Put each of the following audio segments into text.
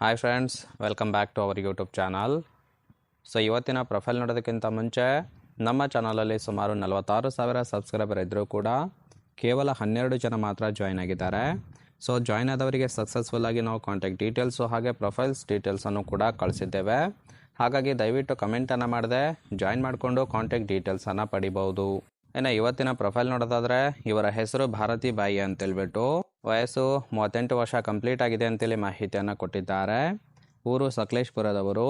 Hi friends, welcome back to our YouTube channel. So ಇವತ್ತಿನ profile ನೋಡೋದಕ್ಕಿಂತ ಮುಂಚೆ ನಮ್ಮ ಚಾನಲಲ್ಲಿ ಸುಮಾರು 46,000 ಸಬ್ಸ್ಕ್ರೈಬರ್ ಇದ್ದರೂ ಕೂಡ ಕೇವಲ 12 ಜನ ಮಾತ್ರ ಜಾಯ್ನ್ ಆಗಿದ್ದಾರೆ. ಸೊ ಜಾಯ್ನ್ ಆದವರಿಗೆ ಸಕ್ಸಸ್ಫುಲ್ಲಾಗಿ ನಾವು ಕಾಂಟ್ಯಾಕ್ಟ್ ಡೀಟೇಲ್ಸು ಹಾಗೆ ಪ್ರೊಫೈಲ್ಸ್ ಡೀಟೇಲ್ಸನ್ನು ಕೂಡ ಕಳಿಸಿದ್ದೇವೆ. ಹಾಗಾಗಿ ದಯವಿಟ್ಟು ಕಮೆಂಟನ್ನು ಮಾಡದೆ ಜಾಯ್ನ್ ಮಾಡಿಕೊಂಡು ಕಾಂಟ್ಯಾಕ್ಟ್ ಡೀಟೇಲ್ಸನ್ನು ಪಡಿಬಹುದು. ಇನ್ನು ಇವತ್ತಿನ ಪ್ರೊಫೈಲ್ ನೋಡೋದಾದರೆ ಇವರ ಹೆಸರು ಭಾರತಿ ಬಾಯಿ ಅಂತೇಳ್ಬಿಟ್ಟು, ವಯಸ್ಸು 38 ವರ್ಷ ಕಂಪ್ಲೀಟ್ ಆಗಿದೆ ಅಂತೇಳಿ ಮಾಹಿತಿಯನ್ನು ಕೊಟ್ಟಿದ್ದಾರೆ. ಊರು ಸಕಲೇಶ್ಪುರದವರು.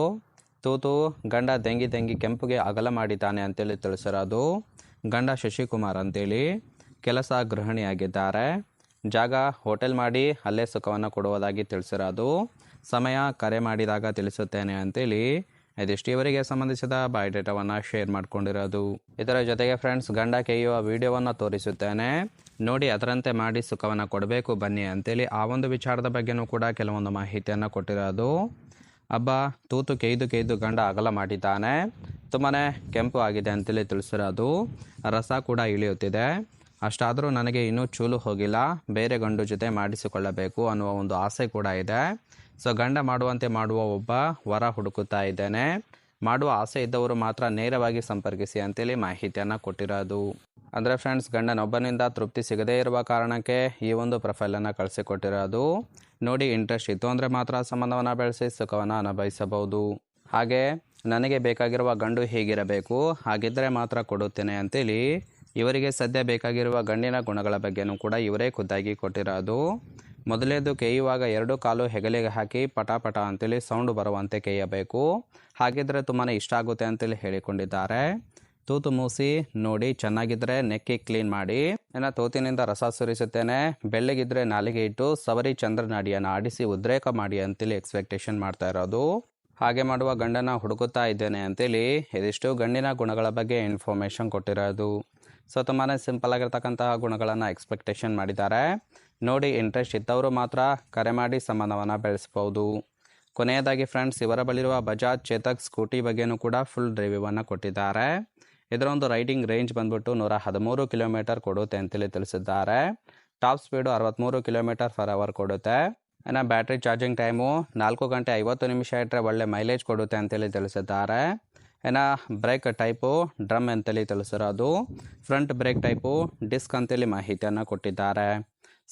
ತೂತು ಗಂಡ ತೆಂಗಿ ಕೆಂಪುಗೆ ಅಗಲ ಮಾಡಿದ್ದಾನೆ ಅಂತೇಳಿ ತಿಳಿಸಿರೋದು. ಗಂಡ ಶಶಿಕುಮಾರ್ ಅಂತೇಳಿ. ಕೆಲಸ ಗೃಹಿಣಿಯಾಗಿದ್ದಾರೆ. ಜಾಗ ಹೋಟೆಲ್ ಮಾಡಿ ಅಲ್ಲೇ ಸುಖವನ್ನು ಕೊಡುವುದಾಗಿ ತಿಳಿಸಿರೋದು. ಸಮಯ ಕರೆ ಮಾಡಿದಾಗ ತಿಳಿಸುತ್ತೇನೆ ಅಂತೇಳಿ ಇದಿಷ್ಟು ಇವರಿಗೆ ಸಂಬಂಧಿಸಿದ ಬಯೋಡೇಟಾವನ್ನು ಶೇರ್ ಮಾಡ್ಕೊಂಡಿರೋದು. ಇದರ ಜೊತೆಗೆ ಫ್ರೆಂಡ್ಸ್, ಗಂಡ ಕೆಯ್ಯುವ ವಿಡಿಯೋವನ್ನು ತೋರಿಸುತ್ತೇನೆ ನೋಡಿ, ಅದರಂತೆ ಮಾಡಿ ಸುಖವನ್ನು ಕೊಡಬೇಕು ಬನ್ನಿ ಅಂತೇಳಿ ಆ ಒಂದು ವಿಚಾರದ ಬಗ್ಗೆನೂ ಕೂಡ ಕೆಲವೊಂದು ಮಾಹಿತಿಯನ್ನು ಕೊಟ್ಟಿರೋದು. ಹಬ್ಬ ತೂತು ಕೆಯ್ದು ಗಂಡ ಅಗಲ ಮಾಡಿದ್ದಾನೆ, ತುಂಬಾ ಕೆಂಪು ಆಗಿದೆ ಅಂತೇಳಿ ತಿಳಿಸಿರೋದು. ರಸ ಕೂಡ ಇಳಿಯುತ್ತಿದೆ. ಅಷ್ಟಾದರೂ ನನಗೆ ಇನ್ನೂ ಚೂಲು ಹೋಗಿಲ್ಲ, ಬೇರೆ ಗಂಡು ಜೊತೆ ಮಾಡಿಸಿಕೊಳ್ಳಬೇಕು ಅನ್ನುವ ಒಂದು ಆಸೆ ಕೂಡ ಇದೆ. ಸೊ ಗಂಡ ಮಾಡುವಂತೆ ಮಾಡುವ ಒಬ್ಬ ವರ ಹುಡುಕುತ್ತಾ ಇದ್ದೇನೆ. ಮಾಡುವ ಆಸೆ ಇದ್ದವರು ಮಾತ್ರ ನೇರವಾಗಿ ಸಂಪರ್ಕಿಸಿ ಅಂತೇಳಿ ಮಾಹಿತಿಯನ್ನು ಕೊಟ್ಟಿರೋದು. ಅಂದರೆ ಫ್ರೆಂಡ್ಸ್, ಗಂಡನೊಬ್ಬನಿಂದ ತೃಪ್ತಿ ಸಿಗದೇ ಇರುವ ಕಾರಣಕ್ಕೆ ಈ ಒಂದು ಪ್ರೊಫೈಲನ್ನು ಕಳಿಸಿಕೊಟ್ಟಿರೋದು. ನೋಡಿ, ಇಂಟ್ರೆಸ್ಟ್ ಇತ್ತು ಅಂದರೆ ಮಾತ್ರ ಸಂಬಂಧವನ್ನು ಬೆಳೆಸಿ ಸುಖವನ್ನು ಅನುಭವಿಸಬಹುದು. ಹಾಗೆ ನನಗೆ ಬೇಕಾಗಿರುವ ಗಂಡು ಹೀಗಿರಬೇಕು, ಹಾಗಿದ್ದರೆ ಮಾತ್ರ ಕೊಡುತ್ತೇನೆ ಅಂತೇಳಿ ಇವರಿಗೆ ಸದ್ಯ ಬೇಕಾಗಿರುವ ಗಂಡಿನ ಗುಣಗಳ ಬಗ್ಗೆನೂ ಕೂಡ ಇವರೇ ಖುದ್ದಾಗಿ ಕೊಟ್ಟಿರೋದು. ಮೊದಲೇದು ಕೆಯ್ಯುವಾಗ 2 ಕಾಲು ಹೆಗಲಿಗೆ ಹಾಕಿ ಪಟ ಅಂತೇಳಿ ಸೌಂಡು ಬರುವಂತೆ ಕೆಯ್ಯಬೇಕು, ಹಾಗಿದ್ರೆ ತುಂಬಾ ಇಷ್ಟ ಆಗುತ್ತೆ ಅಂತೇಳಿ ಹೇಳಿಕೊಂಡಿದ್ದಾರೆ. ತೂತು ಮೂಸಿ ನೋಡಿ, ಚೆನ್ನಾಗಿದ್ದರೆ ನೆಕ್ಕಿ ಕ್ಲೀನ್ ಮಾಡಿ. ಇನ್ನು ತೂತಿನಿಂದ ರಸ ಸುರಿಸುತ್ತೇನೆ, ಬೆಳ್ಳಗಿದ್ರೆ ನಾಲಿಗೆ ಇಟ್ಟು ಸವರಿ ಚಂದ್ರನಾಡಿಯನ್ನು ಆಡಿಸಿ ಉದ್ರೇಕ ಮಾಡಿ ಅಂತೇಳಿ ಎಕ್ಸ್ಪೆಕ್ಟೇಷನ್ ಮಾಡ್ತಾ ಇರೋದು. ಹಾಗೆ ಮಾಡುವ ಗಂಡನ ಹುಡುಕುತ್ತಾ ಇದ್ದೇನೆ ಅಂತೇಳಿ ಇದಿಷ್ಟು ಗಂಡಿನ ಗುಣಗಳ ಬಗ್ಗೆ ಇನ್ಫಾರ್ಮೇಷನ್ ಕೊಟ್ಟಿರೋದು. ಸೊ ತುಂಬಾ ಸಿಂಪಲ್ ಆಗಿರ್ತಕ್ಕಂತಹ ಗುಣಗಳನ್ನು ಎಕ್ಸ್ಪೆಕ್ಟೇಷನ್ ಮಾಡಿದ್ದಾರೆ. ನೋಡಿ, ಇಂಟ್ರೆಸ್ಟ್ ಇದ್ದವರು ಮಾತ್ರ ಕರೆ ಮಾಡಿ ಸಂಬಂಧವನ್ನು ಬೆಳೆಸಬಹುದು. ಕೊನೆಯದಾಗಿ ಫ್ರೆಂಡ್ಸ್, ಇವರ ಬಳಿರುವ ಬಜಾಜ್ ಚೇತಕ್ ಸ್ಕೂಟಿ ಬಗ್ಗೆನೂ ಕೂಡ ಫುಲ್ ರಿವ್ಯೂವನ್ನು ಕೊಟ್ಟಿದ್ದಾರೆ. ಇದರ ಒಂದು ರೈಡಿಂಗ್ ರೇಂಜ್ ಬಂದ್ಬಿಟ್ಟು 113 ಕಿಲೋಮೀಟರ್ ಕೊಡುತ್ತೆ ಅಂತೇಳಿ ತಿಳಿಸಿದ್ದಾರೆ. ಟಾಪ್ ಸ್ಪೀಡು 63 km/h ಕೊಡುತ್ತೆ. ಇನ್ನು ಬ್ಯಾಟ್ರಿ ಚಾರ್ಜಿಂಗ್ ಟೈಮು 4 ಗಂಟೆ 50 ನಿಮಿಷ ಇಟ್ಟರೆ ಒಳ್ಳೆ ಮೈಲೇಜ್ ಕೊಡುತ್ತೆ ಅಂತೇಳಿ ತಿಳಿಸಿದ್ದಾರೆ. ಇನ್ನು ಬ್ರೇಕ್ ಟೈಪು ಡ್ರಮ್ ಅಂತೇಳಿ ತಿಳಿಸಿರೋದು. ಫ್ರಂಟ್ ಬ್ರೇಕ್ ಟೈಪು ಡಿಸ್ಕ್ ಅಂತೇಳಿ ಮಾಹಿತಿಯನ್ನು ಕೊಟ್ಟಿದ್ದಾರೆ.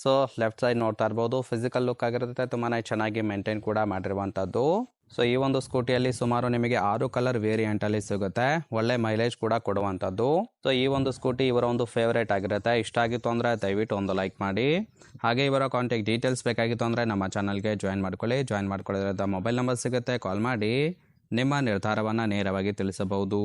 ಸೊ ಲೆಫ್ಟ್ ಸೈಡ್ ನೋಡ್ತಾ ಇರ್ಬೋದು, ಫಿಸಿಕಲ್ ಲುಕ್ ಆಗಿರುತ್ತೆ, ತುಂಬಾ ಚೆನ್ನಾಗಿ ಮೇಂಟೈನ್ ಕೂಡ ಮಾಡಿರುವಂಥದ್ದು. ಸೊ ಈ ಒಂದು ಸ್ಕೂಟಿಯಲ್ಲಿ ಸುಮಾರು ನಿಮಗೆ 6 ಕಲರ್ ವೇರಿಯಂಟಲ್ಲಿ ಸಿಗುತ್ತೆ, ಒಳ್ಳೆ ಮೈಲೇಜ್ ಕೂಡ ಕೊಡುವಂಥದ್ದು. ಸೊ ಈ ಒಂದು ಸ್ಕೂಟಿ ಇವರ ಒಂದು ಫೇವ್ರೇಟ್ ಆಗಿರುತ್ತೆ. ಇಷ್ಟ ಆಗಿತ್ತು ಅಂದರೆ ದಯವಿಟ್ಟು ಒಂದು ಲೈಕ್ ಮಾಡಿ. ಹಾಗೆ ಇವರ ಕಾಂಟ್ಯಾಕ್ಟ್ ಡೀಟೇಲ್ಸ್ ಬೇಕಾಗಿತ್ತು ಅಂದರೆ ನಮ್ಮ ಚಾನಲ್ಗೆ ಜಾಯಿನ್ ಮಾಡ್ಕೊಳ್ಳೋದ್ರಿಂದ ಮೊಬೈಲ್ ನಂಬರ್ ಸಿಗುತ್ತೆ, ಕಾಲ್ ಮಾಡಿ ನಿಮ್ಮ ನಿರ್ಧಾರವನ್ನು ನೇರವಾಗಿ ತಿಳಿಸಬಹುದು.